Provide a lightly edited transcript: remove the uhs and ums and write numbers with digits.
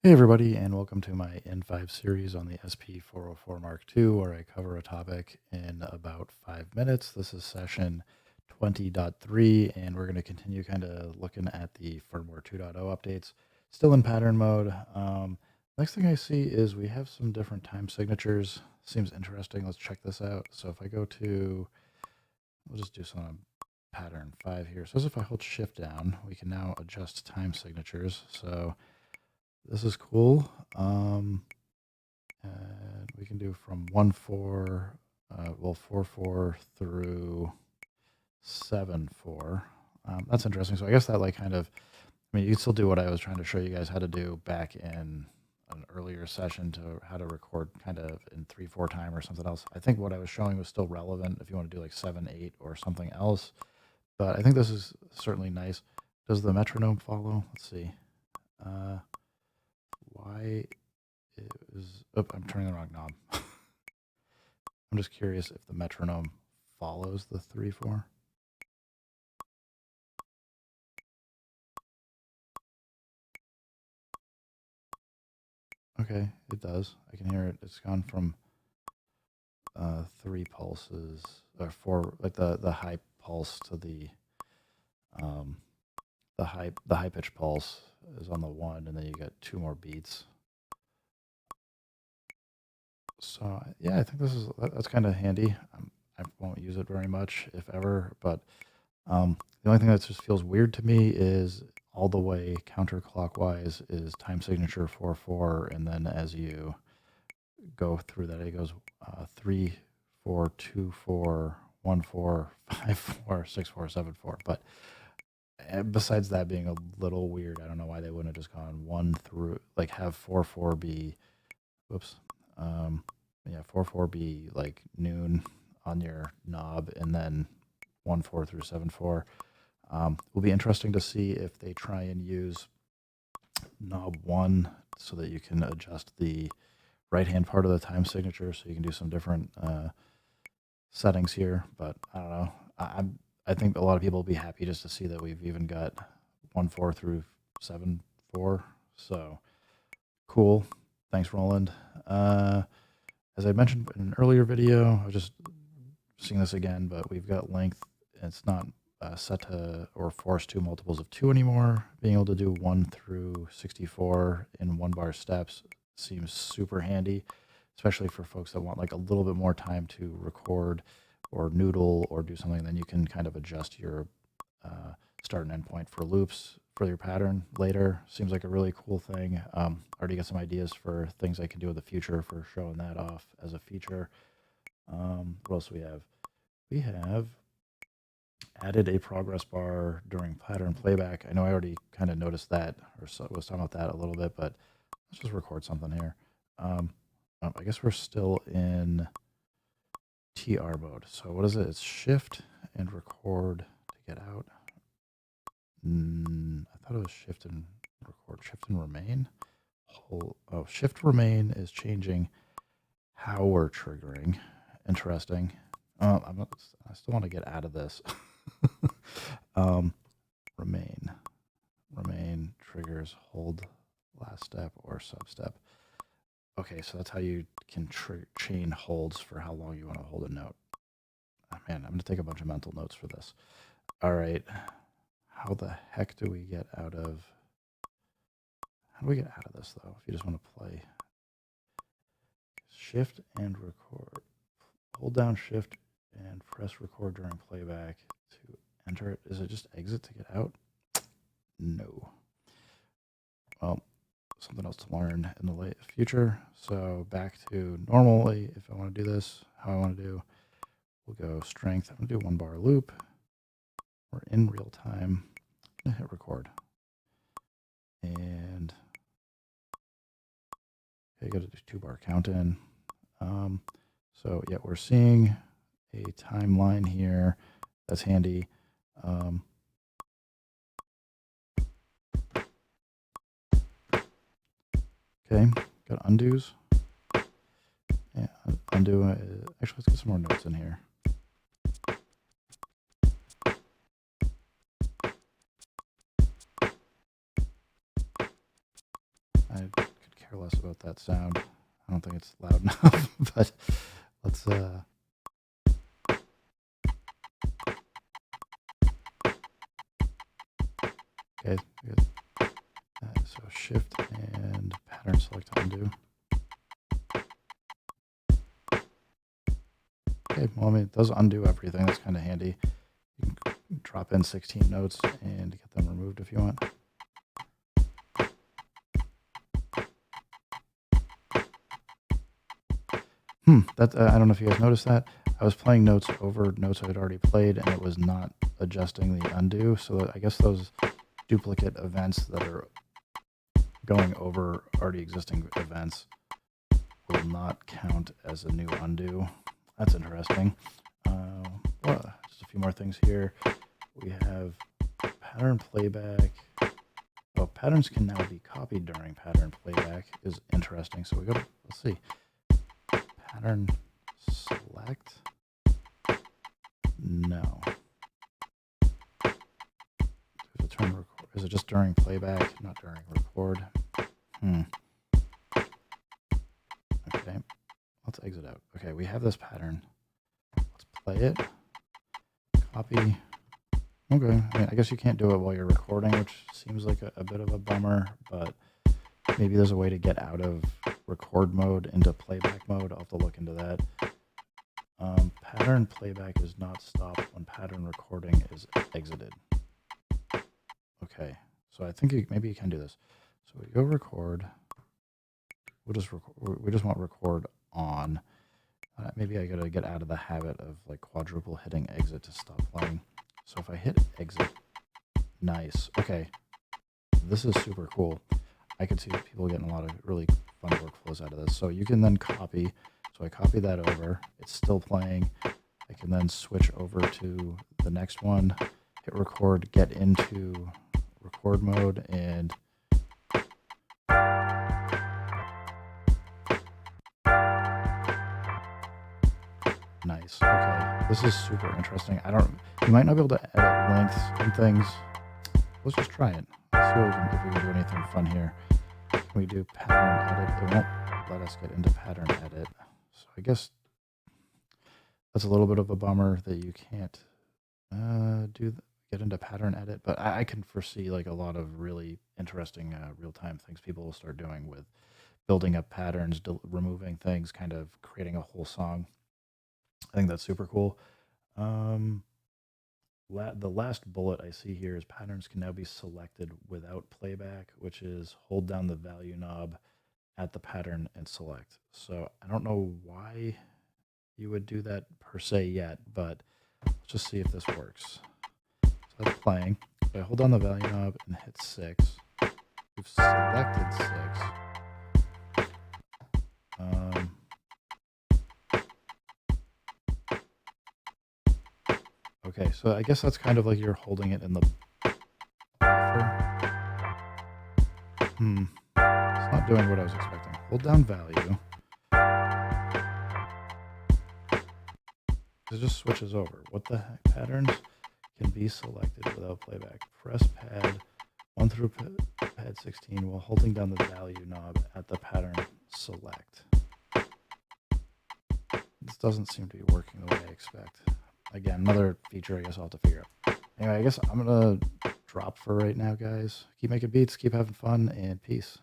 Hey everybody, and welcome to my N5 series on the SP404 Mark II, where I cover a topic in about 5 minutes. This is session 20.3, and we're going to continue kind of looking at the firmware 2.0 updates. Still in pattern mode. Next thing I see is we have some different time signatures. Seems interesting. Let's check this out. So if I go to, we'll just do some on pattern 5 here. So as if I hold shift down, we can now adjust time signatures. So this is cool. And we can do from 1.4, 4.4 through 7.4. That's interesting. So I guess that I mean, you can still do what I was trying to show you guys how to do back in an earlier session, to how to record kind of in 3/4 time or something else. I think what I was showing was still relevant if you want to do like 7/8 or something else. But I think this is certainly nice. Does the metronome follow? Let's see. Why is... Oh, I'm turning the wrong knob. I'm just curious if the metronome follows the 3/4. Okay, it does. I can hear it. It's gone from 3 pulses, or 4, like the high pulse to the high pitch pulse is on the 1, and then you get 2 more beats. So yeah, I think that's kind of handy. I won't use it very much, if ever, but the only thing that just feels weird to me is all the way counterclockwise is time signature 4/4, and then as you go through that, it goes 3/4, 2/4, 1/4, 5/4, 6/4, 7/4. But besides that being a little weird, I don't know why they wouldn't have just gone 1 through, like have 4/4 be, whoops, yeah, 4/4 be like noon on your knob, and then 1/4 through 7/4. Will be interesting to see if they try and use knob 1 so that you can adjust the right-hand part of the time signature, so you can do some different settings here. But I don't know. I think a lot of people will be happy just to see that we've even got 1/4 through 7/4. So cool. Thanks, Roland. As I mentioned in an earlier video, I was just seeing this again, but we've got length. It's not set to or forced to multiples of 2 anymore. Being able to do 1 through 64 in 1-bar steps seems super handy, especially for folks that want like a little bit more time to record or noodle or do something. Then you can kind of adjust your start and end point for loops for your pattern later. Seems like a really cool thing. Already got some ideas for things I can do in the future for showing that off as a feature. What else do we have? We have added a progress bar during pattern playback. I know I already kind of noticed that, or was talking about that a little bit, but let's just record something here. I guess we're still in TR mode. So what is it? It's shift and record to get out. I thought it was shift and record, shift and remain. Oh, shift remain is changing how we're triggering. Interesting. I still want to get out of this. Remain triggers hold last step or sub step. Okay, so that's how you can chain holds for how long you want to hold a note. Oh, man, I'm going to take a bunch of mental notes for this. All right. How the heck do we get out of... How do we get out of this, though, if you just want to play? Shift and record. Hold down shift and press record during playback to enter it. Is it just exit to get out? No. Well, something else to learn in the future. So back to normally, if I want to do this, how I want to do, we'll go strength. I'm going to do 1-bar loop. We're in real time. I'm going to hit record. And okay, got to do 2-bar count in. So yeah, we're seeing a timeline here. That's handy. Okay, got undos. Yeah, undo. Actually, let's get some more notes in here. I care less about that sound. I don't think it's loud enough, but let's okay, good. So shift and pattern select undo. Okay, well, I mean, it does undo everything. That's kind of handy. You can drop in 16 notes and get them removed if you want. That I don't know if you guys noticed that. I was playing notes over notes I had already played, and it was not adjusting the undo. So I guess those duplicate events that are going over already existing events will not count as a new undo. That's interesting. Well, just a few more things here. We have pattern playback. Oh, patterns can now be copied during pattern playback is interesting. So we go, let's see. Pattern select. No. Is it just during playback, not during record? Okay. Let's exit out. Okay, we have this pattern. Let's play it. Copy. Okay. I mean, I guess you can't do it while you're recording, which seems like a bit of a bummer, but maybe there's a way to get out of record mode into playback mode. I'll have to look into that. Pattern playback is not stopped when pattern recording is exited. Okay, so I think maybe you can do this. So we go record. We'll just record. We just want record on. Maybe I gotta get out of the habit of like quadruple hitting exit to stop playing. So if I hit exit, nice. Okay, this is super cool. I could see people getting a lot of really fun workflows out of this. So you can then copy. So I copy that over. It's still playing. I can then switch over to the next one, hit record, get into record mode, and nice. Okay, this is super interesting. You might not be able to edit lengths and things. Let's just try it. Let's see if we can do anything fun here. Can we do pattern edit? It won't let us get into pattern edit. So I guess that's a little bit of a bummer that you can't get into pattern edit, but I can foresee like a lot of really interesting real-time things people will start doing with building up patterns, removing things, kind of creating a whole song. I think that's super cool. The last bullet I see here is patterns can now be selected without playback, which is hold down the value knob at the pattern and select. So I don't know why you would do that per se yet, but let's just see if this works. So that's playing. If I hold down the value knob and hit 6, we've selected 6. Okay, so I guess that's kind of like you're holding it in the buffer. It's not doing what I was expecting. Hold down value. It just switches over. What the heck? Patterns can be selected without playback. Press pad 1 through pad 16 while holding down the value knob at the pattern select. This doesn't seem to be working the way I expect. Again, another feature I guess I'll have to figure out. Anyway, I guess I'm going to drop for right now, guys. Keep making beats, keep having fun, and peace.